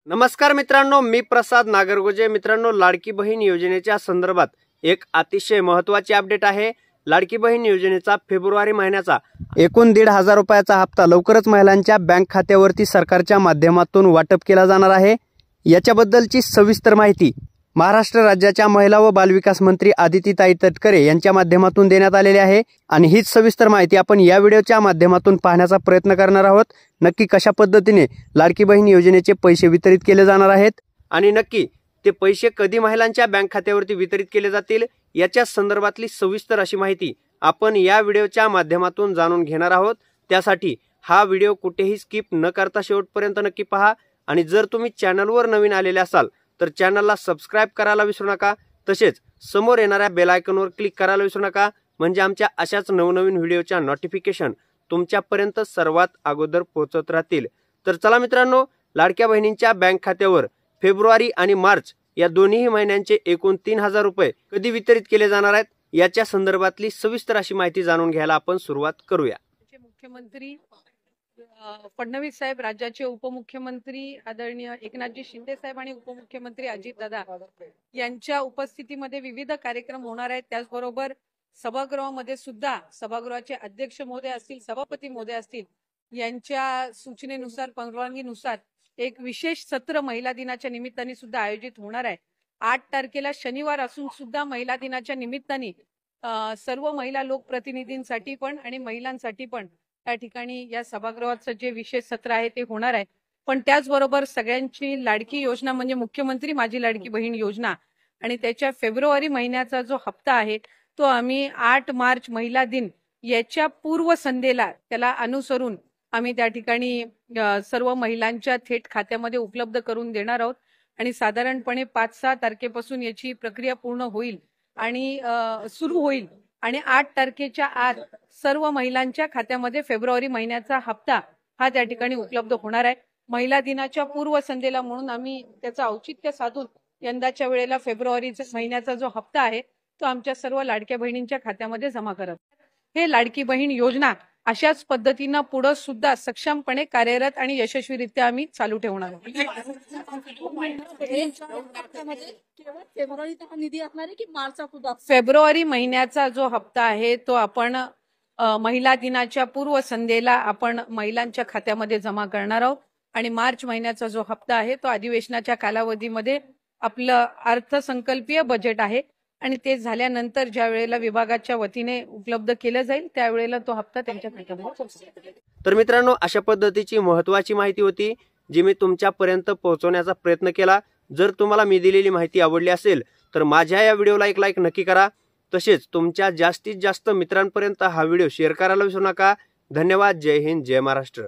नमस्कार मित्रांनो, मी प्रसाद नागरगोजे। मित्रांनो, लाडकी बहीण योजनेच्या संदर्भात एक अतिशय महत्त्वाची अपडेट आहे। लाडकी बहीण योजनेचा फेब्रुवारी महिन्याचा एकूण 1,500 रुपयाचा हप्ता लवकरच महिलांच्या बँक खात्यावरती सरकारच्या माध्यमातून वाटप केला जाणार आहे। याच्याबद्दलची सविस्तर माहिती महाराष्ट्र राज्याच्या महिला व बालविकास मंत्री आदितीताई तटकरे यांच्या माध्यमातून देण्यात आलेली आहे आणि हीच सविस्तर माहिती आपण या व्हिडिओच्या माध्यमातून पाहण्याचा प्रयत्न करणार आहोत। नक्की कशा पद्धतीने लाडकी बहीण योजनेचे पैसे वितरित केले जाणार आहेत आणि नक्की ते पैसे कधी महिलांच्या बँक खात्यावरती वितरित केले जातील याच्या संदर्भातली सविस्तर अशी माहिती आपण या व्हिडिओच्या माध्यमातून जाणून घेणार आहोत। त्यासाठी हा व्हिडिओ कुठेही स्किप न करता शेवटपर्यंत नक्की पहा आणि जर तुम्ही चॅनलवर नवीन आलेले असाल तर चॅनलला सबस्क्राइब करायला विसरू नका। तसेच समोर येणाऱ्या बेल आयकॉनवर क्लिक करायला विसरू नका, म्हणजे आमच्या अशाच नवनवीन व्हिडिओच्या नोटिफिकेशन तुमच्यापर्यंत सर्वात अगोदर पोहोचत राहतील। तर चला मित्रांनो, लाडक्या बहिणींच्या बँक खात्यावर फेब्रुवारी आणि मार्च या दोन्ही महिन्यांचे एकूण 3,000 रुपये कधी वितरित केले जाणार आहेत याच्या संदर्भातली सविस्तर अशी माहिती जाणून घ्यायला आपण सुरुवात करूया। मुख्यमंत्री फडणवीस साहेब, राज्याचे उपमुख्यमंत्री आदरणीय एकनाथजी शिंदे साहेब आणि उपमुख्यमंत्री अजितदादा यांच्या उपस्थितीमध्ये विविध कार्यक्रम होणार आहेत। त्याचबरोबर सभागृहामध्ये सुद्धा सभागृहाचे अध्यक्ष महोदय असतील, सभापती महोदय असतील, यांच्या सूचनेनुसार, परवानगीनुसार एक विशेष सत्र महिला दिनाच्या निमित्ताने सुद्धा आयोजित होणार आहे। 8 तारखेला शनिवार असून सुद्धा महिला दिनाच्या निमित्ताने सर्व महिला लोकप्रतिनिधींसाठी पण आणि महिलांसाठी पण त्या ठिकाणी या सभागृहाचं जे विशेष सत्र आहे ते होणार आहे। पण त्याचबरोबर सगळ्यांची लाडकी योजना म्हणजे मुख्यमंत्री माझी लाडकी बहीण योजना आणि त्याच्या फेब्रुवारी महिन्याचा जो हप्ता आहे तो आम्ही 8 मार्च महिला दिन याच्या पूर्वसंध्येला त्याला अनुसरून आम्ही त्या ठिकाणी सर्व महिलांच्या थेट खात्यामध्ये उपलब्ध करून देणार आहोत आणि साधारणपणे 5-6 तारखेपासून याची प्रक्रिया पूर्ण होईल आणि सुरू होईल आणि 8 तारखेच्या आत सर्व महिलांच्या खात्यामध्ये फेब्रुवारी महिन्याचा हप्ता हा त्या ठिकाणी उपलब्ध होणार आहे। महिला दिनाच्या पूर्वसंध्येला म्हणून आम्ही त्याचं औचित्य साधून यंदाच्या वेळेला फेब्रुवारी महिन्याचा जो हप्ता आहे तो आमच्या सर्व लाडक्या बहिणींच्या खात्यामध्ये जमा करत हे लाडकी बहीण योजना अशाच पद्धतीनं पुढे सुद्धा सक्षमपणे कार्यरत आणि यशस्वीरित्या आम्ही चालू ठेवणार आहोत। फेब्रुवारी महिन्याचा जो हप्ता आहे तो आपण महिला दिनाच्या पूर्वसंध्येला आपण महिलांच्या खात्यामध्ये जमा करणार आहोत आणि मार्च महिन्याचा जो हप्ता आहे तो अधिवेशनाच्या कालावधीमध्ये आपलं अर्थसंकल्पीय बजेट आहे आणि ते झाल्यानंतर ज्या वेळेला विभागाच्या वतीने उपलब्ध केलं जाईल त्यावेळेला तो हप्ता त्यांच्या खात्यामध्ये पोहोचेल। तर मित्रांनो, अशा पद्धतीची महत्त्वाची माहिती होती जी मी तुमच्यापर्यंत पोहोचवण्याचा प्रयत्न केला। जर तुम्हाला मी दिलेली माहिती आवडली असेल तर माझ्या या व्हिडिओला एक लाईक नक्की करा। तसेच तुमच्या जास्तीत जास्त मित्रांपर्यंत हा व्हिडिओ शेअर करायला विसरू नका। धन्यवाद। जय हिंद, जय महाराष्ट्र।